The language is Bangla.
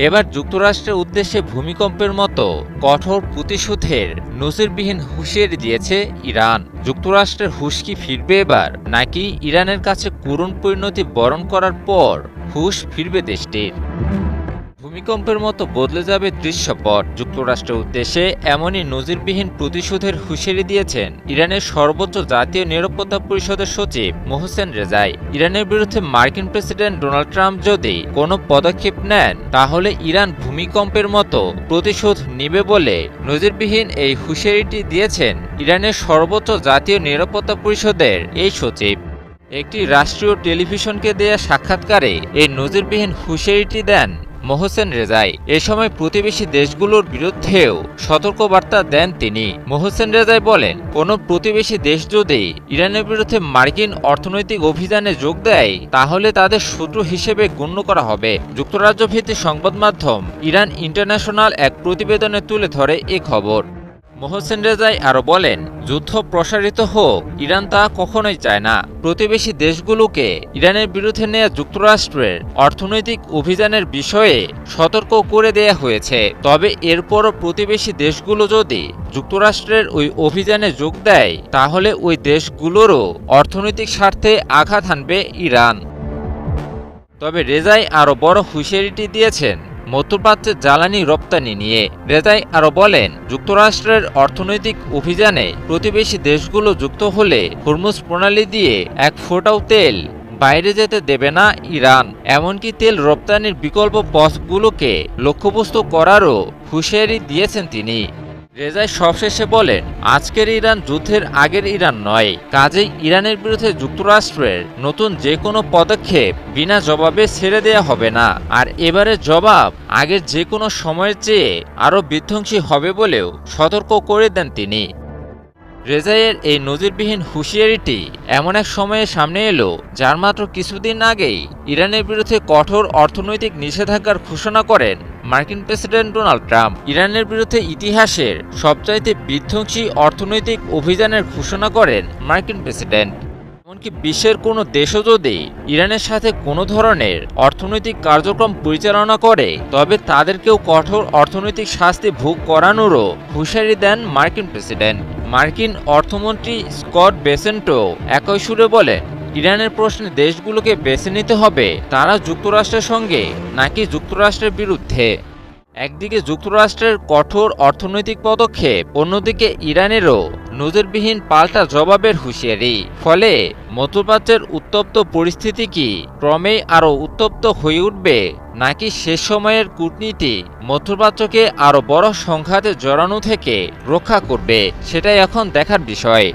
এবার যুক্তরাষ্ট্রের উদ্দেশ্যে ভূমিকম্পের মতো কঠোর প্রতিশোধের নজিরবিহীন হুঁশিয়ারি দিয়েছে ইরান। যুক্তরাষ্ট্রের হুঁশ কি ফিরবে এবার, নাকি ইরানের কাছে করুণ পরিণতি বরণ করার পর হুঁশ ফিরবে দেশটির? ভূমিকম্পের মতো বদলে যাবে দৃশ্যপট। যুক্তরাষ্ট্রের উদ্দেশ্যে এমনই নজিরবিহীন প্রতিশোধের হুঁশিয়ারি দিয়েছেন ইরানের সর্বোচ্চ জাতীয় নিরাপত্তা পরিষদের সচিব মোহসেন রেজাই। ইরানের বিরুদ্ধে মার্কিন প্রেসিডেন্ট ডোনাল্ড ট্রাম্প যদি কোনো পদক্ষেপ নেন, তাহলে ইরান ভূমিকম্পের মতো প্রতিশোধ নেবে বলে নজিরবিহীন এই হুঁশিয়ারিটি দিয়েছেন ইরানের সর্বোচ্চ জাতীয় নিরাপত্তা পরিষদের এই সচিব। একটি রাষ্ট্রীয় টেলিভিশনকে দেয়া সাক্ষাৎকারে এই নজিরবিহীন হুঁশিয়ারিটি দেন মোহসেন রেজাই। এ সময় প্রতিবেশী দেশগুলোর বিরুদ্ধেও সতর্কবার্তা দেন তিনি। মোহসেন রেজাই বলেন, কোনো প্রতিবেশী দেশ যদি ইরানের বিরুদ্ধে মার্কিন অর্থনৈতিক অভিযানে যোগ দেয়, তাহলে তাদের শত্রু হিসেবে গণ্য করা হবে। যুক্তরাজ্য ভিত্তিক সংবাদ মাধ্যম ইরান ইন্টারন্যাশনাল এক প্রতিবেদনে তুলে ধরে এ খবর। মোহসেন রেজাই আরও বলেন, যুদ্ধ প্রসারিত হোক, ইরান তা কখনোই চায় না। প্রতিবেশী দেশগুলোকে ইরানের বিরুদ্ধে নেওয়া যুক্তরাষ্ট্রের অর্থনৈতিক অভিযানের বিষয়ে সতর্ক করে দেয়া হয়েছে। তবে এরপরও প্রতিবেশী দেশগুলো যদি যুক্তরাষ্ট্রের ওই অভিযানে যোগ দেয়, তাহলে ওই দেশগুলোরও অর্থনৈতিক স্বার্থে আঘাত হানবে ইরান। তবে রেজাই আরও বড় হুঁশিয়ারিটি দিয়েছেন মধ্যপ্রাচ্যের জ্বালানি রপ্তানি নিয়ে। রেজাই আরও বলেন, যুক্তরাষ্ট্রের অর্থনৈতিক অভিযানে প্রতিবেশী দেশগুলো যুক্ত হলে হরমুজ প্রণালী দিয়ে এক ফোঁটাও তেল বাইরে যেতে দেবে না ইরান। এমনকি তেল রপ্তানির বিকল্প পথগুলোকে লক্ষ্যবস্তু করারও হুঁশিয়ারি দিয়েছেন তিনি। রেজাই সবশেষে বলেন, আজকের ইরান যুদ্ধের আগের ইরান নয়। কাজেই ইরানের বিরুদ্ধে যুক্তরাষ্ট্রের নতুন যে কোনো পদক্ষেপ বিনা জবাবে ছেড়ে দেয়া হবে না। আর এবারের জবাব আগের যে কোনো সময়ের চেয়ে আরও বিধ্বংসী হবে বলেও সতর্ক করে দেন তিনি। রেজাইয়ের এই নজিরবিহীন হুঁশিয়ারিটি এমন এক সময়ে সামনে এলো, যার মাত্র কিছুদিন আগেই ইরানের বিরুদ্ধে কঠোর অর্থনৈতিক নিষেধাজ্ঞার ঘোষণা করেন মার্কিন প্রেসিডেন্ট ডোনাল্ড ট্রাম্প। ইরানের বিরুদ্ধে ইতিহাসের সবচাইতে বিধ্বংসী অর্থনৈতিক অভিযানের ঘোষণা করেন মার্কিন প্রেসিডেন্ট। এমনকি বিশ্বের কোনো দেশও যদি ইরানের সাথে কোনো ধরনের অর্থনৈতিক কার্যক্রম পরিচালনা করে, তবে তাদেরকেও কঠোর অর্থনৈতিক শাস্তি ভোগ করানোরও হুঁশিয়ারি দেন মার্কিন প্রেসিডেন্ট। মার্কিন অর্থমন্ত্রী স্কট বেসেন্টও একই সুরে বলেন, ইরানের প্রশ্নে দেশগুলোকে বেছে নিতে হবে তারা যুক্তরাষ্ট্রের সঙ্গে নাকি যুক্তরাষ্ট্রের বিরুদ্ধে। একদিকে যুক্তরাষ্ট্রের কঠোর অর্থনৈতিক পদক্ষেপ, অন্যদিকে ইরানেরও নজিরবিহীন পাল্টা জবাবের হুঁশিয়ারি। ফলে মধ্যপ্রাচ্যের উত্তপ্ত পরিস্থিতি কি ক্রমেই আরও উত্তপ্ত হয়ে উঠবে, নাকি শেষ সময়ের কূটনীতি মধ্যপ্রাচ্যকে আরও বড় সংঘাতে জড়ানো থেকে রক্ষা করবে, সেটাই এখন দেখার বিষয়।